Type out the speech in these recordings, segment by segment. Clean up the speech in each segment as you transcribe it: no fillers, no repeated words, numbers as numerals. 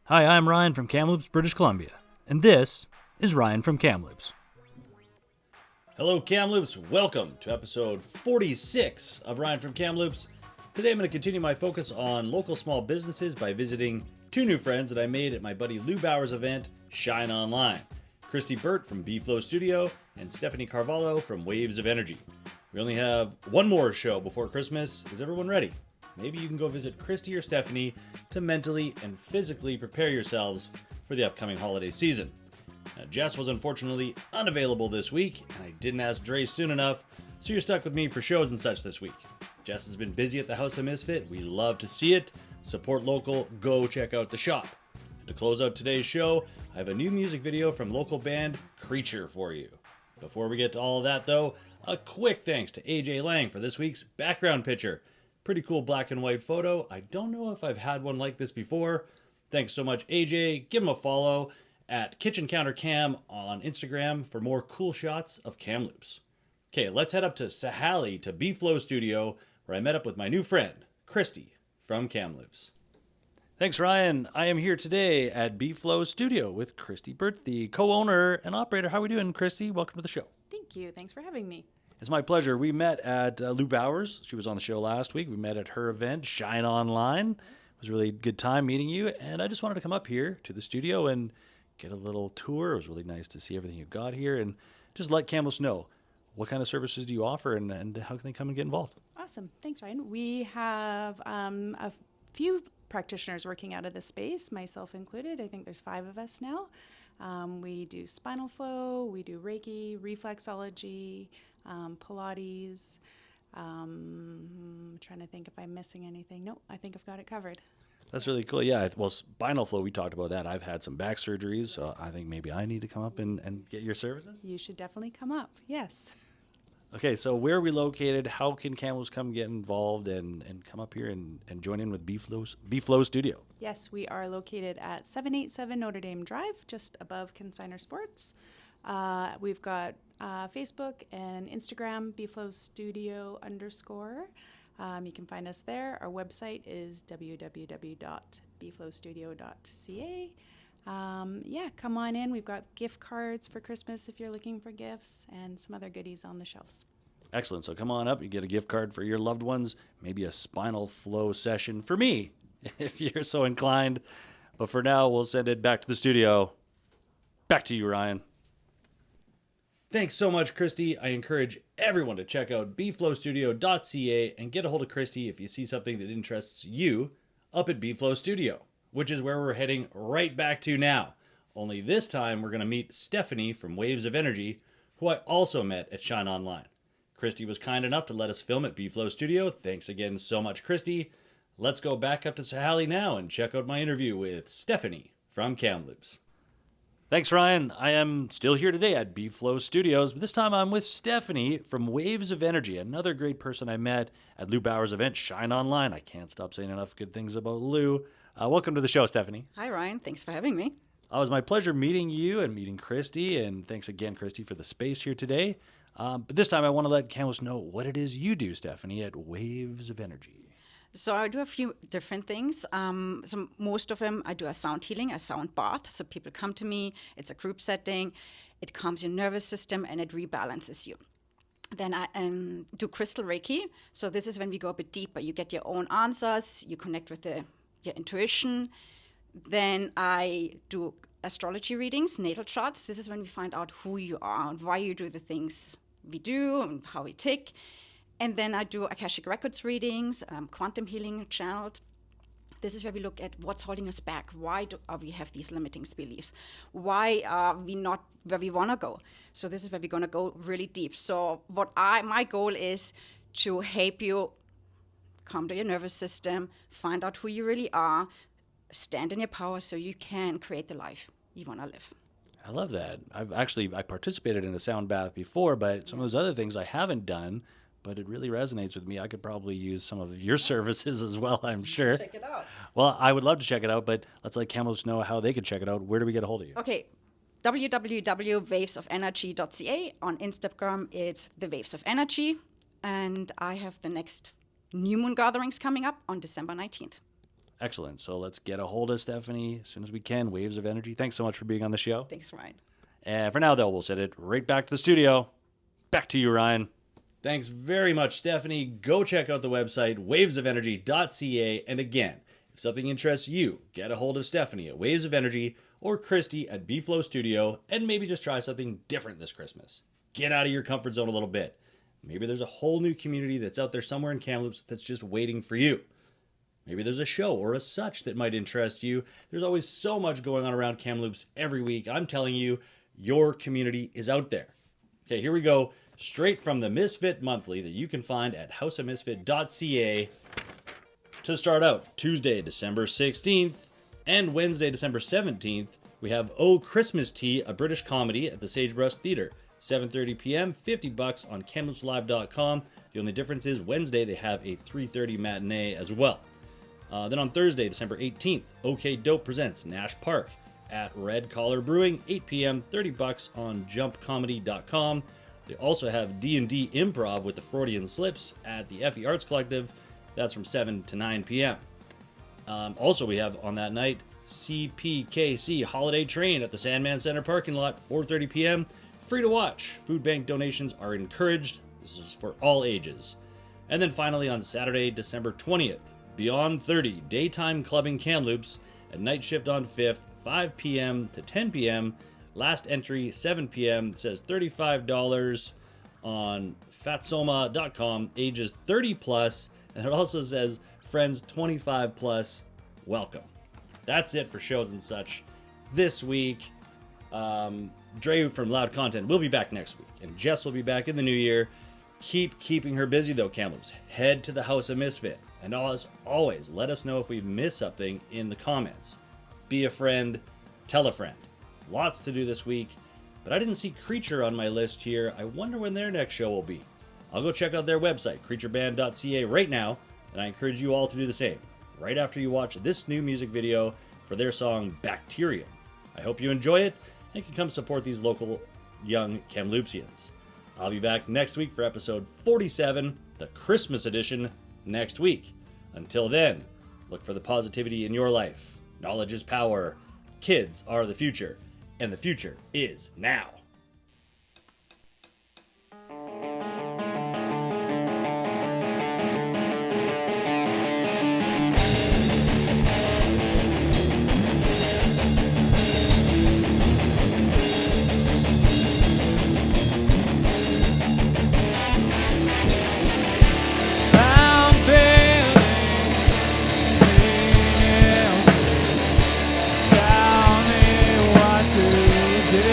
Hi, I'm Ryan from Kamloops, British Columbia, and this is Ryan from Kamloops. Hello, Kamloops. Welcome to episode 46 of Ryan from Kamloops. Today I'm going to continue my focus on local small businesses by visiting two new friends that I made at my buddy Lou Bauer's event, Shine Online. Christie Burt from B-Flow Studio and Stephanie Carvalho from Waves of Energy. We only have one more show before Christmas. Is everyone ready? Maybe you can go visit Christie or Stephanie to mentally and physically prepare yourselves for the upcoming holiday season. Now, Jess was unfortunately unavailable this week, and I didn't ask Dre soon enough, so you're stuck with me for shows and such this week. Jess has been busy at the Haus of Misfit. We love to see it. Support local, go check out the shop. To close out today's show, I have a new music video from local band Creature for you. Before we get to all of that though, a quick thanks to AJ Lang for this week's background picture. Pretty cool black and white photo. I don't know if I've had one like this before. Thanks so much, AJ. Give him a follow at Kitchen Counter Cam on Instagram for more cool shots of Kamloops. Okay, let's head up to Sahali to B-Flow Studio, where I met up with my new friend, Christie from Kamloops. Thanks, Ryan. I am here today at B-Flow Studio with Christie Burt, the co-owner and operator. How are we doing, Christie? Welcome to the show. Thank you. Thanks for having me. It's my pleasure. We met at Lou Bauer's. She was on the show last week. We met at her event, Shine Online. It was a really good time meeting you, and I just wanted to come up here to the studio and get a little tour. It was really nice to see everything you've got here, and just let Kamloops know what kind of services do you offer and how can they come and get involved. Awesome. Thanks, Ryan. We have a few practitioners working out of the space, myself included. I think there's 5 of us now. We do spinal flow, we do Reiki, reflexology, Pilates. I'm trying to think if I'm missing anything. Nope, I think I've got it covered. That's really cool. Yeah, well, spinal flow, we talked about that. I've had some back surgeries, so I think maybe I need to come up and get your services. You should definitely come up, yes. Okay, so where are we located? How can Kamloops come get involved and come up here and join in with B-Flow Studio? Yes, we are located at 787 Notre Dame Drive, just above Consigner Sports. We've got Facebook and Instagram, bflow_studio_. You can find us there. Our website is www.bflowstudio.ca. Come on in. We've got gift cards for Christmas if you're looking for gifts and some other goodies on the shelves. Excellent. So come on up. You get a gift card for your loved ones, maybe a spinal flow session for me, if you're so inclined. But for now, we'll send it back to the studio. Back to you, Ryan. Thanks so much, Christie. I encourage everyone to check out bflowstudio.ca and get a hold of Christie if you see something that interests you up at B-Flow Studio, which is where we're heading right back to now. Only this time we're going to meet Stephanie from Waves of Energy, who I also met at Shine Online. Christie was kind enough to let us film at B-Flow Studio. Thanks again so much, Christie. Let's go back up to Sahali now and check out my interview with Stephanie from Kamloops. Thanks, Ryan. I am still here today at B-Flow Studios, but this time I'm with Stephanie from Waves of Energy, another great person I met at Lou Bauer's event, Shine Online. I can't stop saying enough good things about Lou. Welcome to the show, Stephanie. Hi, Ryan. Thanks for having me. It was my pleasure meeting you and meeting Christie, and thanks again, Christie, for the space here today. But this time I want to let Kamloops know what it is you do, Stephanie, at Waves of Energy. So I do a few different things. So most of them, I do a sound healing, a sound bath. So people come to me. It's a group setting. It calms your nervous system and it rebalances you. Then I do crystal Reiki. So this is when we go a bit deeper. You get your own answers. You connect with your intuition. Then I do astrology readings, natal charts. This is when we find out who you are and why you do the things we do and how we tick. And then I do Akashic Records readings, quantum healing channeled. This is where we look at what's holding us back. Why do we have these limiting beliefs? Why are we not where we want to go? So this is where we're going to go really deep. So my goal is to help you calm down your nervous system, find out who you really are, stand in your power so you can create the life you want to live. I love that. I participated in a sound bath before, but some of those other things I haven't done. But it really resonates with me. I could probably use some of your services as well, I'm sure. Check it out. Well, I would love to check it out, but let's let Kamloops know how they can check it out. Where do we get a hold of you? Okay, www.wavesofenergy.ca. On Instagram, it's the Waves of Energy. And I have the next new moon gatherings coming up on December 19th. Excellent. So let's get a hold of Stephanie as soon as we can. Waves of Energy. Thanks so much for being on the show. Thanks, Ryan. And for now, though, we'll send it right back to the studio. Back to you, Ryan. Thanks very much, Stephanie. Go check out the website, wavesofenergy.ca. And again, if something interests you, get a hold of Stephanie at Waves of Energy or Christie at B-Flow Studio, and maybe just try something different this Christmas. Get out of your comfort zone a little bit. Maybe there's a whole new community that's out there somewhere in Kamloops that's just waiting for you. Maybe there's a show or a such that might interest you. There's always so much going on around Kamloops every week. I'm telling you, your community is out there. Okay, here we go. Straight from the Misfit Monthly that you can find at houseofmisfit.ca. To start out, Tuesday, December 16th and Wednesday, December 17th, we have Oh Christmas Tea, a British comedy at the Sagebrush Theatre. 7:30 p.m., $50 on kamloopslive.com. The only difference is Wednesday they have a 3:30 matinee as well. Then on Thursday, December 18th, OK Dope presents Nash Park at Red Collar Brewing, 8 p.m., $30 on jumpcomedy.com. They also have D&D Improv with the Freudian Slips at the FE Arts Collective. That's from 7 to 9 p.m. Also, we have on that night CPKC Holiday Train at the Sandman Center parking lot, 4:30 p.m. Free to watch. Food bank donations are encouraged. This is for all ages. And then finally on Saturday, December 20th, Beyond 30 Daytime Clubbing Kamloops at Night Shift on 5th, 5 p.m. to 10 p.m. Last entry, 7 p.m. It says $35 on fatsoma.com, ages 30 plus, and it also says friends 25 plus, welcome. That's it for shows and such this week. Dre from Loud Content will be back next week, and Jess will be back in the new year. Keep keeping her busy, though, Kamloops. Head to the House of Misfit, and as always, let us know if we've missed something in the comments. Be a friend, tell a friend. Lots to do this week, but I didn't see Creature on my list here. I wonder when their next show will be. I'll go check out their website, creatureband.ca, right now, and I encourage you all to do the same, right after you watch this new music video for their song Bacterium. I hope you enjoy it and can come support these local young Kamloopsians. I'll be back next week for episode 47, the Christmas edition, next week. Until then, look for the positivity in your life. Knowledge is power. Kids are the future, and the future is now. Tell me what to do.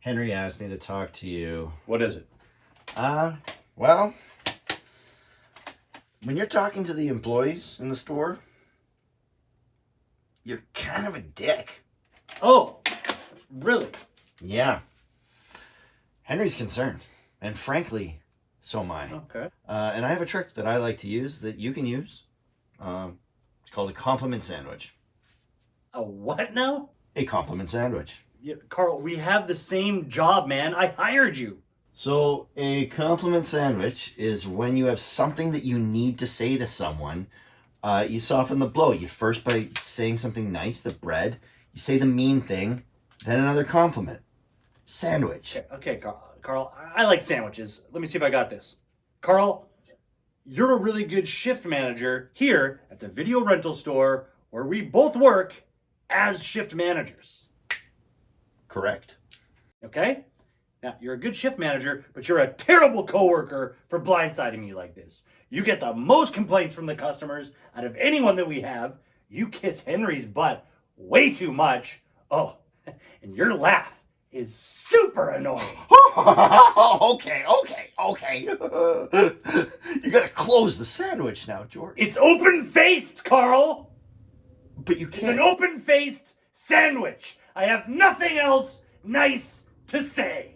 Henry asked me to talk to you. What is it? Well, when you're talking to the employees in the store, you're kind of a dick. Oh, really? Yeah. Henry's concerned. And frankly, so am I. Okay. And I have a trick that I like to use that you can use. It's called a compliment sandwich. A what now? A compliment sandwich. Yeah, Carl, we have the same job, man. I hired you. So a compliment sandwich is when you have something that you need to say to someone. You soften the blow. You first by saying something nice, the bread. You say the mean thing, then another compliment. Sandwich. Okay, Carl, I like sandwiches. Let me see if I got this. Carl, you're a really good shift manager here at the video rental store where we both work as shift managers. Correct. Okay? Now, you're a good shift manager, but you're a terrible coworker for blindsiding me like this. You get the most complaints from the customers out of anyone that we have. You kiss Henry's butt way too much. Oh, and your laugh is super annoying. Okay. You gotta close the sandwich now, George. It's open-faced, Carl. But you It's can't. an open-faced sandwich. I have nothing else nice to say.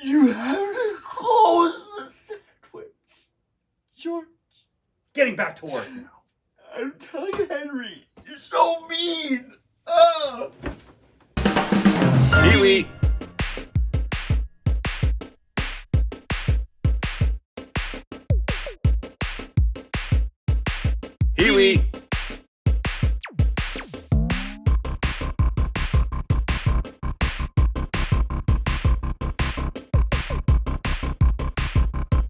You have to close the sandwich, George. Getting back to work now. I'm telling Henry, you're so mean. Pee-wee. Pee-wee.